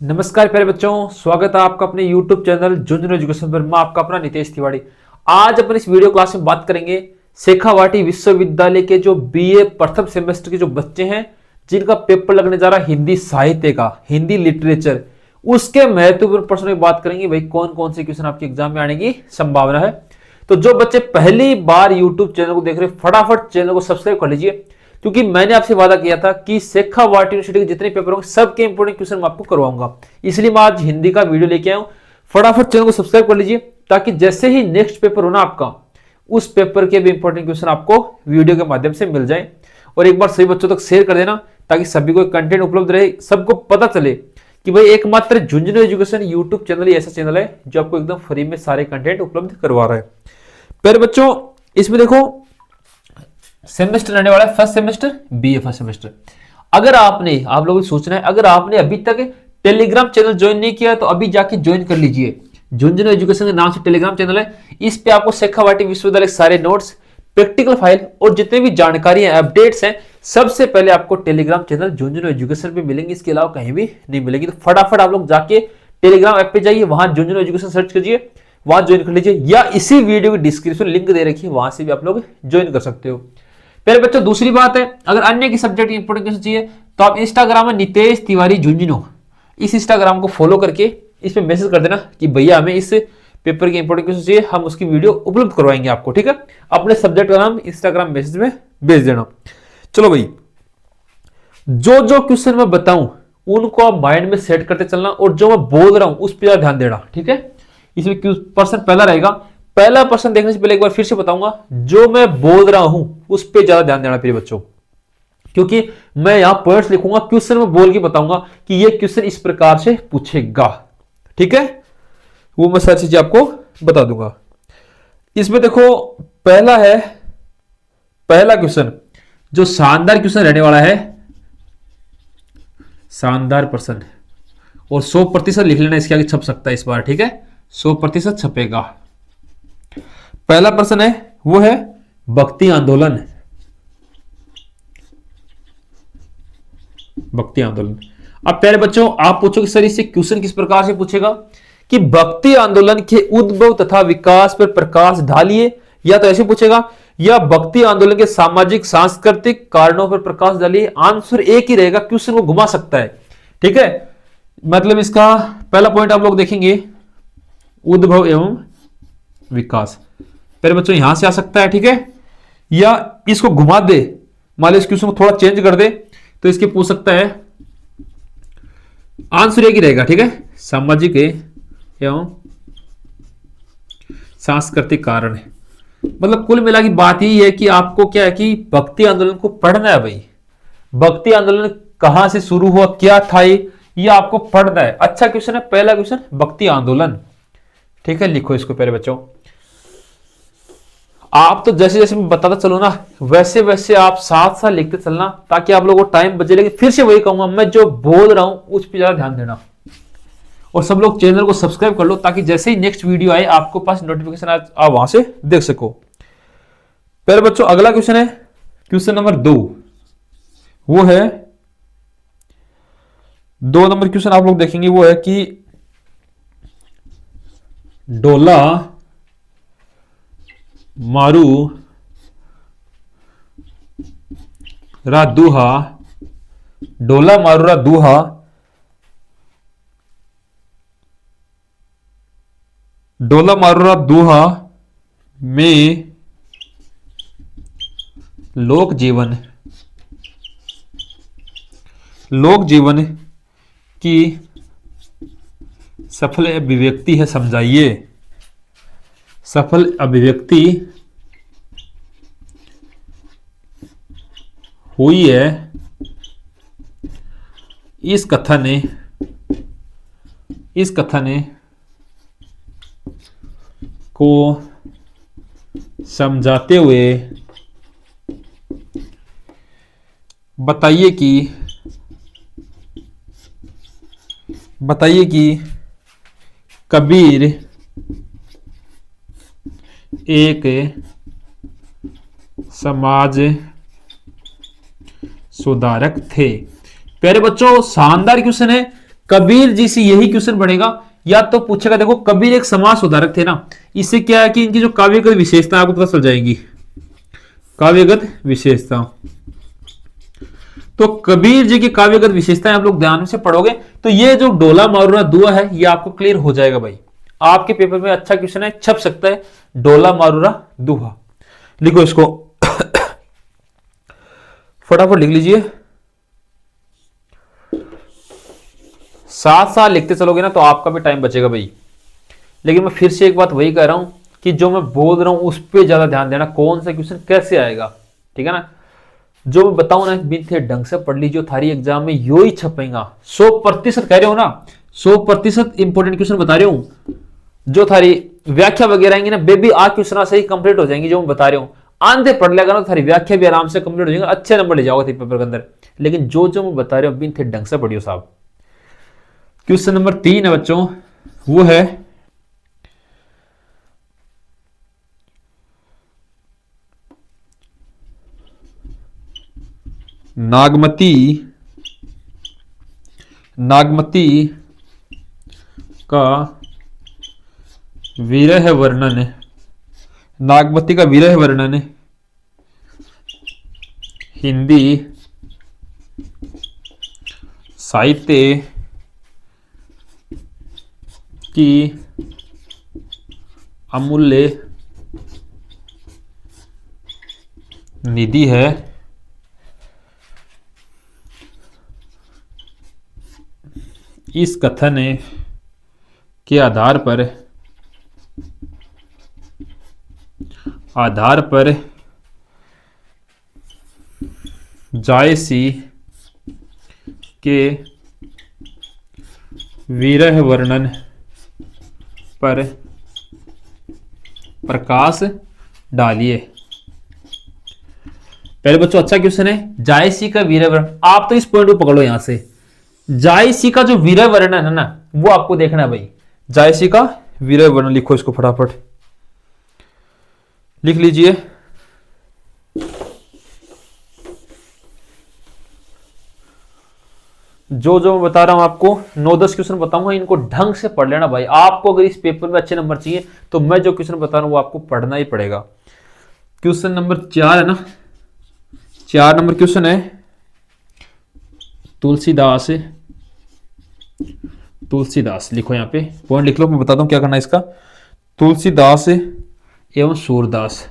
नमस्कार प्यारे बच्चों, स्वागत है आपका अपने YouTube चैनल झुंझुनू एजुकेशन पर। मैं आपका अपना नितेश तिवारी। आज अपन इस वीडियो क्लास में बात करेंगे शेखावाटी विश्वविद्यालय के जो बीए प्रथम सेमेस्टर के जो बच्चे हैं जिनका पेपर लगने जा रहा है हिंदी साहित्य का, हिंदी लिटरेचर, उसके महत्वपूर्ण प्रश्नों की बात करेंगे। भाई कौन कौन से क्वेश्चन आपके एग्जाम में आने की संभावना है। तो जो बच्चे पहली बार यूट्यूब चैनल को देख रहे हैं, फटाफट चैनल को सब्सक्राइब कर लीजिए, क्योंकि मैंने आपसे वादा किया था कि शेखावाटी यूनिवर्सिटी के जितने पेपर होंगे सबके इंपोर्टेंट क्वेश्चन मैं आपको करवाऊंगा। इसलिए मैं आज हिंदी का वीडियो लेके आया हूं। फटाफट चैनल को सब्सक्राइब कर लीजिए ताकि जैसे ही नेक्स्ट पेपर हो ना आपका, उस पेपर के भी इंपोर्टेंट क्वेश्चन आपको वीडियो के माध्यम से मिल जाए। और एक बार सभी बच्चों तक शेयर कर देना ताकि सभी को कंटेंट उपलब्ध रहे, सबको पता चले कि भाई एकमात्र झुंझुनू एजुकेशन यूट्यूब चैनल ही ऐसा चैनल है जो आपको एकदम फ्री में सारे कंटेंट उपलब्ध करवा रहा है। प्यारे बच्चों, इसमें देखो सेमेस्टर रहने वाला है first semester, BA first semester. अगर आपने, आप लोगों को सोचना है, अगर आपने अभी तक टेलीग्राम चैनल ज्वाइन नहीं किया तो अभी जाके ज्वाइन कर लीजिए। झुंझुनू एजुकेशन के नाम से टेलीग्राम चैनल है। इस पे आपको शेखावाटी विश्वविद्यालय के सारे नोट्स, प्रैक्टिकल फाइल और जितने भी जानकारी है, अपडेट्स हैं, सबसे पहले आपको टेलीग्राम चैनल झुंझुनू एजुकेशन पे मिलेंगे। इसके अलावा कहीं भी नहीं मिलेगी। तो फटाफट आप लोग जाके टेलीग्राम ऐप पे जाइए, वहां झुंझुनू एजुकेशन सर्च कीजिए, वहां ज्वाइन कर लीजिए, या इसी वीडियो की डिस्क्रिप्शन लिंक दे रखी है, वहां से भी आप लोग ज्वाइन कर सकते हो। पहले बच्चों दूसरी बात है, अगर अन्य की सब्जेक्ट इंपोर्टेंट क्वेश्चन चाहिए तो आप इंस्टाग्राम में नितेश तिवारी झुंझुनू, इस इंस्टाग्राम को फॉलो करके इस पे मैसेज कर देना कि भैया हमें इस पेपर के इंपोर्टेंट क्वेश्चन चाहिए, हम उसकी वीडियो उपलब्ध करवाएंगे आपको। ठीक है, अपने सब्जेक्ट का नाम इंस्टाग्राम मैसेज में भेज देना। चलो भाई, जो जो क्वेश्चन मैं बताऊं उनको आप माइंड में सेट करते चलना, और जो मैं बोल रहा हूं उस पर ध्यान देना। ठीक है, इसमें पर्सन पहला रहेगा। पहला प्रश्न देखने से पहले एक बार फिर से बताऊंगा, जो मैं बोल रहा हूं उस पर ज्यादा ध्यान देना प्रिय बच्चों, क्योंकि मैं यहां पॉइंट्स लिखूंगा, क्वेश्चन में बोल के बताऊंगा कि ये क्वेश्चन इस प्रकार से पूछेगा। ठीक है, वो मैं सारी चीजें आपको बता दूंगा। इसमें देखो पहला क्वेश्चन जो शानदार क्वेश्चन रहने वाला है, शानदार प्रश्न, और 100% लिख लेना, इसके आगे छप सकता है इस बार। ठीक है, 100% छपेगा। पहला प्रश्न है, वो है भक्ति आंदोलन। भक्ति आंदोलन। अब प्यारे बच्चों, आप पूछोगे सर इससे क्वेश्चन किस प्रकार से पूछेगा कि भक्ति आंदोलन के उद्भव तथा विकास पर प्रकाश डालिए, या तो ऐसे पूछेगा, या भक्ति आंदोलन के सामाजिक सांस्कृतिक कारणों पर प्रकाश डालिए। आंसर एक ही रहेगा, क्वेश्चन को घुमा सकता है। ठीक है, मतलब इसका पहला पॉइंट आप लोग देखेंगे, उद्भव एवं विकास। पहले बच्चों यहां से आ सकता है। ठीक है, या इसको घुमा दे, मान लो इस क्वेश्चन को थोड़ा चेंज कर दे तो इसके पूछ सकता है, आंसर एक ही रहेगा। ठीक है, सामाजिक एवं सांस्कृतिक कारण है। मतलब कुल मिला की बात यही है कि आपको क्या है कि भक्ति आंदोलन को पढ़ना है। भाई भक्ति आंदोलन कहां से शुरू हुआ, क्या था ये आपको पढ़ना है। अच्छा क्वेश्चन है पहला क्वेश्चन, भक्ति आंदोलन। ठीक है, लिखो इसको पहले बच्चों। आप तो जैसे जैसे मैं बताता चलो ना, वैसे वैसे आप साथ साथ लिखते चलना, ताकि आप लोगों को टाइम बचे। लेकिन फिर से वही कहूंगा, मैं जो बोल रहा हूं उस पर ज्यादा ध्यान देना, और सब लोग चैनल को सब्सक्राइब कर लो ताकि जैसे ही नेक्स्ट वीडियो आए आपको पास नोटिफिकेशन आप वहां से देख सको। पहले बच्चों अगला क्वेश्चन है क्वेश्चन नंबर 2, वो है 2 नंबर क्वेश्चन आप लोग देखेंगे, वो है कि डोला मारू रा दूहा, डोला मारू रा दूहा डोला मारू रा दूहा में लोक जीवन की सफल अभिव्यक्ति है, समझाइए। सफल अभिव्यक्ति हुई है इस कथन को समझाते हुए बताइए कि कबीर एक समाज सुधारक थे। प्यारे बच्चों शानदार क्वेश्चन है। कबीर जी से यही क्वेश्चन बनेगा, या तो पूछेगा, देखो कबीर एक समास सुधारक थे ना, इससे क्या है कि इनकी जो काव्यगत विशेषता आपको पता चल जाएगी, काव्यगत विशेषता। तो कबीर जी की काव्यगत विशेषताएं आप लोग ध्यान से पढ़ोगे तो ये जो डोला मारूरा दुआ है ये आपको क्लियर हो जाएगा भाई। आपके पेपर में अच्छा क्वेश्चन है, छप सकता है, डोला मारूरा दुहा। लिखो इसको फटाफट लिख लीजिए, साथ साथ लिखते चलोगे ना तो आपका भी टाइम बचेगा भाई। लेकिन मैं फिर से एक बात वही कह रहा हूं कि जो मैं बोल रहा हूं उस पर ज्यादा ध्यान देना, कौन सा क्वेश्चन कैसे आएगा, ठीक है ना। जो मैं बताऊं ना बिन थे ढंग से पढ़ लीजिए, थारी एग्जाम में यो ही छपेगा 100% कह रहे हो ना, 100% इंपोर्टेंट क्वेश्चन बता रहे हूं। जो थारी व्याख्या वगैरह आएंगी ना बेबी आ क्वेश्चन से ही कंप्लीट हो जाएंगी, जो मैं बता रहा हूं आंधे पढ़ लेगा ना थारी व्याख्या भी आराम से कंप्लीट हो जाएगा, अच्छे नंबर ले जाओगे पेपर के अंदर। लेकिन जो जो मैं बता रहा हूं बिन थे ढंग से पढ़ियो साहब। क्वेश्चन नंबर 3 है बच्चों, वो है नागमती का विरह वर्णन, नागमती का विरह वर्णन हिंदी साहित्य की अमूल्य निधि है। इस कथन के आधार पर जायसी के विरह वर्णन पर प्रकाश डालिए। पहले बच्चों अच्छा क्वेश्चन है, जायसी का विरह वर्णन, आप तो इस पॉइंट को पकड़ो यहां से। जायसी का जो विरह वर्णन है ना वो आपको देखना है भाई। जायसी का विरह वर्णन लिखो इसको फटाफट लिख लीजिए। जो जो मैं बता रहा हूं आपको 9-10 क्वेश्चन बताऊंगा, इनको ढंग से पढ़ लेना भाई। आपको अगर इस पेपर में अच्छे नंबर चाहिए तो मैं जो क्वेश्चन बता रहा हूं वो आपको पढ़ना ही पड़ेगा। क्वेश्चन नंबर 4 है ना, 4 नंबर क्वेश्चन है तुलसीदास लिखो यहाँ पे, पॉइंट लिख लो, मैं बताता हूँ क्या करना है इसका। तुलसीदास एवं सूरदास,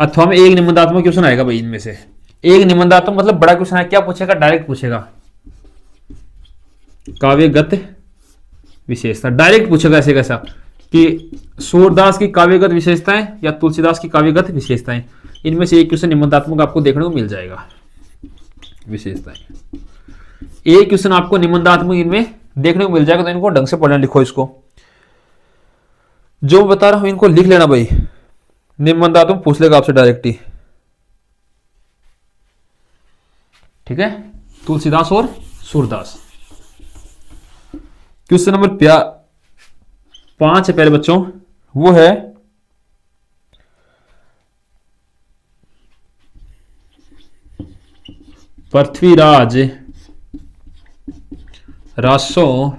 अथवा में एक निबंधात्मक क्वेश्चन आएगा भाई। इनमें से एक निबंधात्मक मतलब बड़ा क्वेश्चन है, क्या पूछेगा, डायरेक्ट पूछेगा काव्यगत विशेषता, डायरेक्ट पूछेगा ऐसे कैसा कि सूरदास की काव्यगत विशेषताएं या तुलसीदास की काव्यगत विशेषताएं, इनमें से एक क्वेश्चन निबंधात्मक आपको देखने को मिल जाएगा। विशेषताएं एक क्वेश्चन आपको निबंधात्मक इनमें देखने को मिल जाएगा, तो इनको ढंग से पढ़ना, लिखो इसको। जो बता रहा हूं इनको लिख लेना भाई, निबंधात्मक पूछ लेगा आपसे डायरेक्ट ही, ठीक है। तुलसीदास और सूरदास। क्वेश्चन नंबर 5 है पहले बच्चों, वो है पृथ्वीराज रासों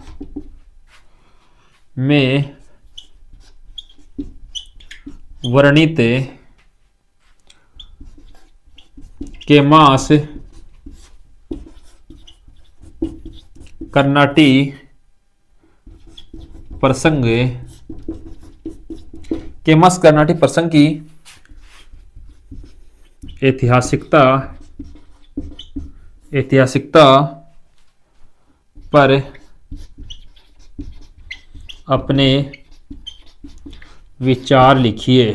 में वर्णित के मास कर्नाटी प्रसंग की ऐतिहासिकता पर अपने विचार लिखिए।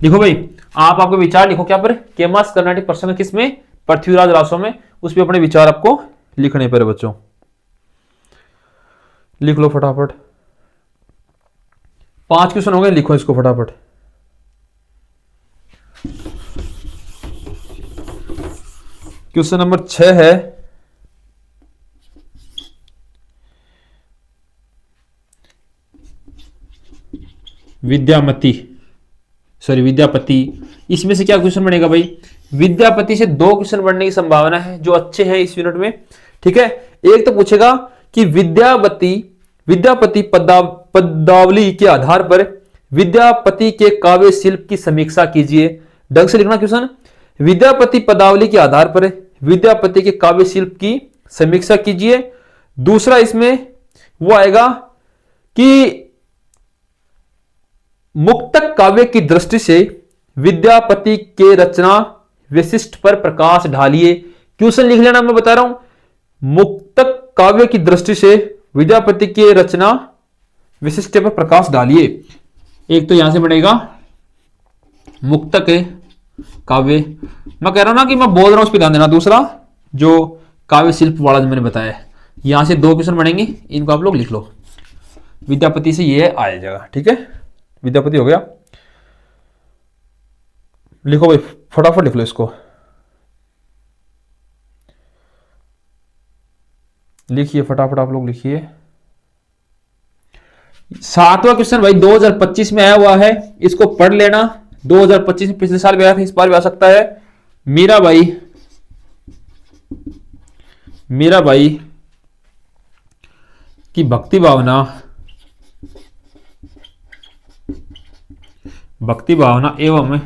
लिखो भाई, आप आपके विचार लिखो क्या पर, केमास कर्नाटिक प्रसंग किसमें, पृथ्वीराज रासों में, उस पर अपने विचार आपको लिखने पर बच्चों। लिख लो फटाफट, 5 क्वेश्चन हो गए, लिखो इसको फटाफट। क्वेश्चन नंबर 6 है विद्यापति। इसमें से क्या क्वेश्चन बनेगा भाई, विद्यापति से 2 क्वेश्चन बनने की संभावना है जो अच्छे हैं इस यूनिट में। ठीक है, एक तो पूछेगा कि विद्यापति पदावली के आधार पर विद्यापति के काव्य शिल्प की समीक्षा कीजिए। ढंग से लिखना क्वेश्चन, विद्यापति पदावली के आधार पर विद्यापति के काव्य शिल्प की समीक्षा कीजिए। दूसरा इसमें वो आएगा कि मुक्तक काव्य की दृष्टि से विद्यापति के रचना विशिष्ट पर प्रकाश डालिए। क्वेश्चन लिख लेना, मैं बता रहा हूं, मुक्तक काव्य की दृष्टि से विद्यापति के रचना विशिष्ट पर प्रकाश डालिए। एक तो यहां से बनेगा मुक्तक काव्य, मैं कह रहा हूं ना कि मैं बोल रहा हूं उस पर ध्यान देना। दूसरा जो काव्य शिल्प वाला जो मैंने बताया, यहां से 2 क्वेश्चन बनेंगे, इनको आप लोग लिख लो। विद्यापति से ये आ जाएगा। ठीक है, विद्यापति हो गया, लिखो भाई, फटाफट लिख लो इसको। लिखिए फटाफट, आप लोग लिखिए। 7वां क्वेश्चन भाई 2025 में आया हुआ है, इसको पढ़ लेना। 2025 में पिछले साल भी आया था, इस बार भी आ सकता है। मीराबाई की भक्ति भावना एवं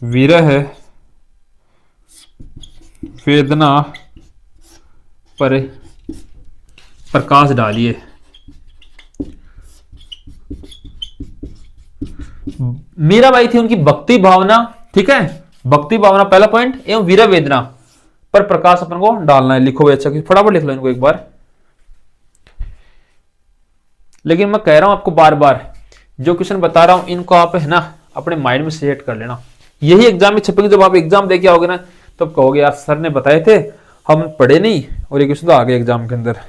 विरह वेदना पर प्रकाश डालिए। मीराबाई थी, उनकी भक्ति भावना, ठीक है, भक्ति भावना पहला पॉइंट, एवं वीर वेदना पर प्रकाश अपन को डालना है। लिखो भाई, अच्छा फटाफट लिख लो इनको एक बार। लेकिन मैं कह रहा हूं आपको बार बार, जो क्वेश्चन बता रहा हूं इनको आप है ना अपने माइंड में सेट कर लेना। यही एग्जाम में छपेंगे, जब आप एग्जाम देके आओगे ना तब कहोगे यार सर ने बताए थे, हम पढ़े नहीं और ये क्वेश्चन तो आ गए एग्जाम के अंदर।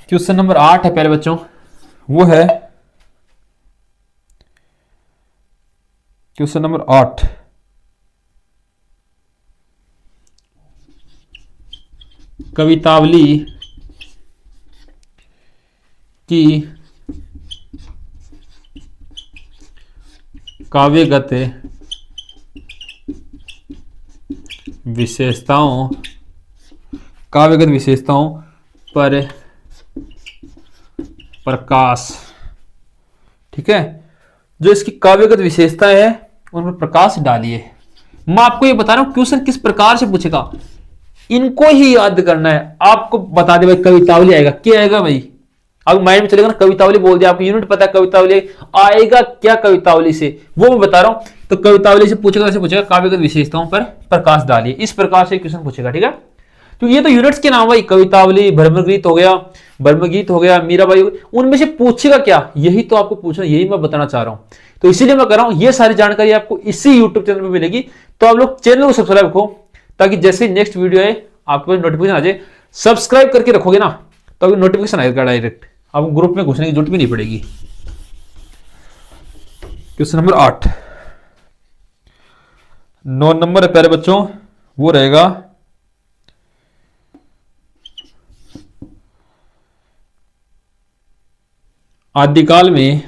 क्वेश्चन नंबर 8 है पहले बच्चों, वो है क्वेश्चन नंबर 8। कवितावली की काव्यगत विशेषताओं पर प्रकाश। ठीक है, जो इसकी काव्यगत विशेषताएं है उन पर प्रकाश डालिए। मैं आपको ये बता रहा हूं क्वेश्चन किस प्रकार से पूछेगा, इनको ही याद करना है। आपको बता दे भाई कवितावली आएगा, क्या आएगा भाई, अब माइंड में चलेगा ना, कवितावली बोल दिया, आपको यूनिट पता है कवितावली आएगा क्या, कवितावली से वो मैं बता रहा हूं। तो कवितावली से पूछेगा, कैसे पूछेगा, काव्यगत विशेषताओं पर प्रकाश डालिए, इस प्रकार से क्वेश्चन पूछेगा। ठीक है, तो ये तो यूनिट्स के नाम भाई, कवितावली, ब्रह्मगीत हो गया, मीराबाई, उनमें से पूछेगा क्या, यही तो आपको पूछना, यही मैं बताना चाह रहा हूं। तो इसीलिए मैं कर रहा हूं, ये सारी जानकारी आपको इसी यूट्यूब चैनल पर मिलेगी। तो आप लोग चैनल को सब्सक्राइब रखो, ताकि जैसे नेक्स्ट वीडियो है आपको नोटिफिकेशन आ जाए। सब्सक्राइब करके रखोगे ना तो नोटिफिकेशन आएगा डायरेक्ट, आपको ग्रुप में घुसने की जरूरत भी नहीं पड़ेगी। क्वेश्चन नंबर 8, 9 नंबर है प्यारे बच्चों, वो रहेगा आदिकाल में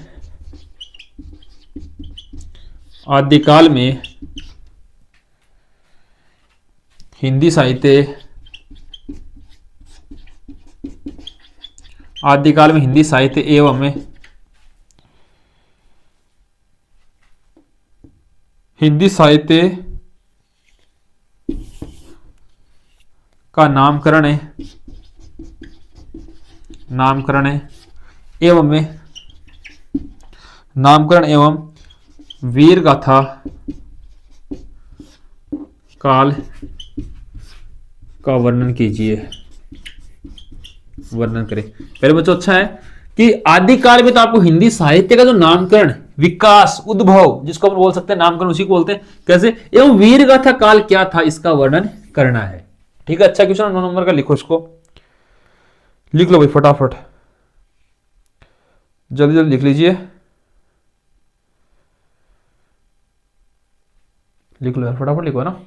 हिंदी साहित्य एवं हिंदी साहित्य का नामकरण एवं वीर गाथा काल का वर्णन करें। पहले बच्चों अच्छा है कि आदिकाल में तो आपको हिंदी साहित्य का जो नामकरण, विकास, उद्भव, जिसको हम बोल सकते हैं नामकरण, उसी को बोलते हैं, कैसे, एवं वीर गाथा काल क्या था इसका वर्णन करना है। ठीक है, अच्छा क्वेश्चन 9 नंबर का, लिखो इसको, लिख लो भाई फटाफट, जल्दी जल्दी लिख लीजिए, लिख लो यार फटाफट लिखो ना।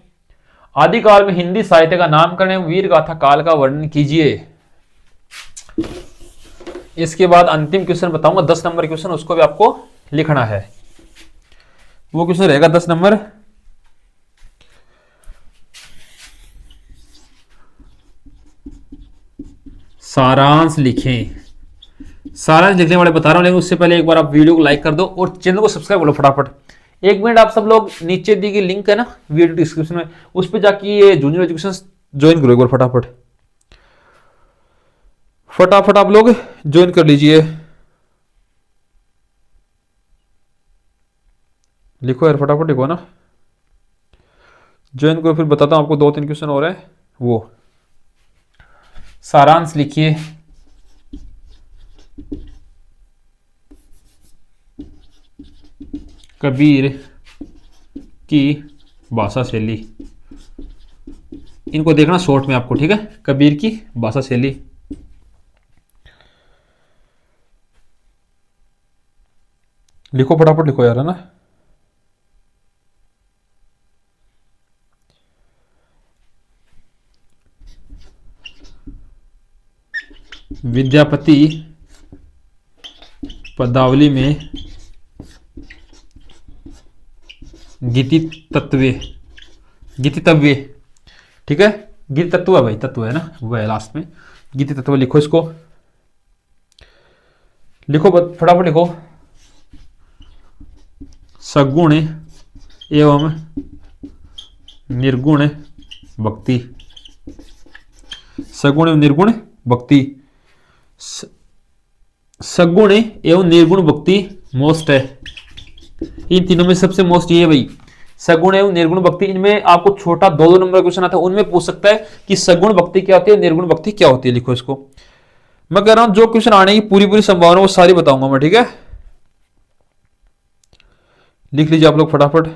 आदिकाल में हिंदी साहित्य का नामकरण एवं वीर गाथा काल का वर्णन कीजिए। इसके बाद अंतिम क्वेश्चन बताऊंगा 10 नंबर क्वेश्चन, उसको भी आपको लिखना है। वो क्वेश्चन रहेगा 10 नंबर। सारांश लिखें। सारांश लिखने वाले बता रहा हूं, लेकिन उससे पहले एक बार आप वीडियो को लाइक कर दो और चैनल को सब्सक्राइब कर लो फटाफट। 1 मिनट आप सब लोग, नीचे दी गई लिंक है ना वीडियो डिस्क्रिप्शन में, उस पर जाके ये जूनियर एजुकेशन ज्वाइन करो एक बार फटाफट। फटाफट आप लोग ज्वाइन कर लीजिए। लिखो यार फटाफट लिखो ना, ज्वाइन करो। फिर बताता हूं आपको 2-3 क्वेश्चन और है वो। सारांश लिखिए। कबीर की भाषा शैली, इनको देखना शॉर्ट में आपको, ठीक है। कबीर की भाषा शैली। लिखो फटाफट लिखो यार, है ना। विद्यापति पदावली में गीतितत्वे, गीतितव्य, ठीक है। गीत तत्व है भाई, तत्व है ना, वो है लास्ट में। गीति तत्व लिखो इसको, लिखो फटाफट लिखो। सगुण एवं निर्गुण भक्ति। सगुण एवं निर्गुण भक्ति। सगुण एवं निर्गुण भक्ति मोस्ट है। इन तीनों में सबसे मोस्ट ये है भाई, सगुण एवं निर्गुण भक्ति। इनमें आपको छोटा 2-2 नंबर क्वेश्चन आता है, उनमें पूछ सकता है कि सगुण भक्ति क्या होती है, निर्गुण भक्ति क्या होती है। लिखो इसको। मैं कह रहा हूं जो क्वेश्चन आने की पूरी संभावना वो सारी बताऊंगा मैं, ठीक है। लिख लीजिए आप लोग फटाफट।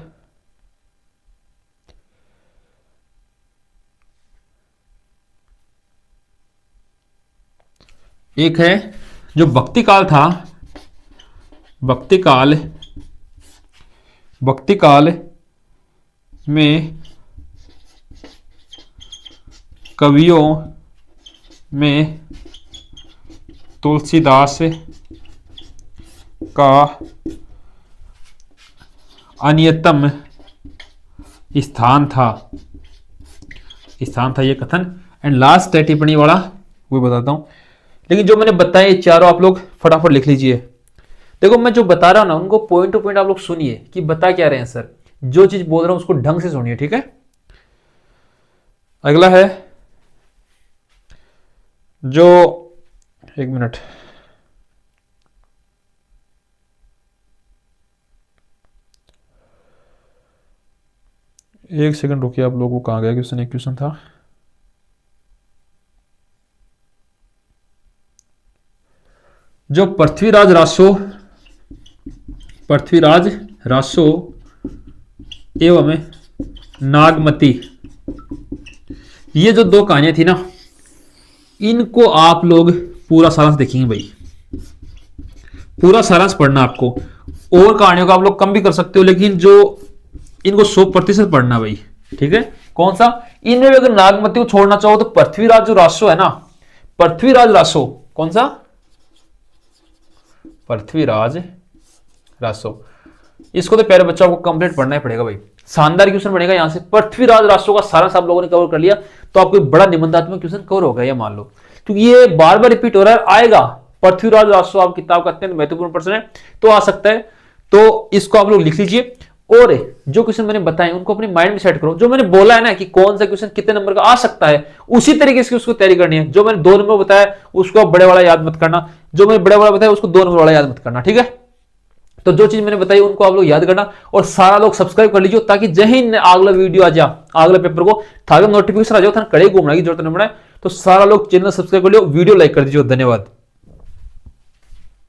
एक है जो भक्ति काल था, भक्ति काल में कवियों में तुलसीदास का अन्यतम स्थान था ये कथन। एंड लास्ट है टिप्पणी वाला, वो बताता हूं। लेकिन जो मैंने बताया ये चारों आप लोग फटाफट लिख लीजिए। देखो मैं जो बता रहा हूं ना, उनको पॉइंट टू पॉइंट आप लोग सुनिए कि बता क्या रहे हैं सर। जो चीज बोल रहा हूं उसको ढंग से सुनिए, ठीक है। अगला है जो, 1 मिनट, एक सेकंड रुकिए आप लोगों को। कहां गया क्वेश्चन? एक क्वेश्चन था, जो पृथ्वीराज रासो एवं नागमती, ये जो 2 कहानियां थी ना, इनको आप लोग पूरा सारांश देखेंगे भाई। पूरा सारांश पढ़ना आपको। और कहानियों का आप लोग कम भी कर सकते हो, लेकिन जो इनको 100% पढ़ना भाई, ठीक है। कौन सा? इनमें अगर नागमती को छोड़ना चाहो तो पृथ्वीराज जो रासो है ना, पृथ्वीराज रासो, कौन सा? पृथ्वीराज रासो। इसको तो प्यारे बच्चों को कंप्लीट पढ़ना ही पड़ेगा भाई। शानदार क्वेश्चन बनेगा यहां से। पृथ्वीराज रासो का सारा सब लोगों ने कवर कर लिया तो आपको बड़ा निबंधात्मक क्वेश्चन कवर हो गया, ये मान लो। क्योंकि ये बार बार रिपीट हो रहा है, आएगा। पृथ्वीराज रासो आप किताब का अत्यंत महत्वपूर्ण प्रश्न है, तो आ सकता है। तो इसको आप लोग लिख लीजिए। और जो क्वेश्चन मैंने बताए उनको अपने माइंड में सेट करो। जो मैंने बोला है ना कि कौन सा क्वेश्चन कितने नंबर का आ सकता है, उसी तरीके से उसको तैयारी करनी है। जो मैंने 2 नंबर बताया उसको बड़े वाला याद मत करना, जो मैंने बड़े वाला बताया उसको 2 नंबर वाला याद मत करना, ठीक है। तो जो चीज मैंने बताई उनको आप लोग याद करना, और सारा लोग सब्सक्राइब कर लीजिए, ताकि जही अगला वीडियो आ जा, अगले पेपर को थागे नोटिफिकेशन आ जाओ, था कड़े घूमने की जरूरत नहीं पड़े। तो सारा लोग चैनल सब्सक्राइब कर लियो, वीडियो लाइक कर दीजिए। धन्यवाद।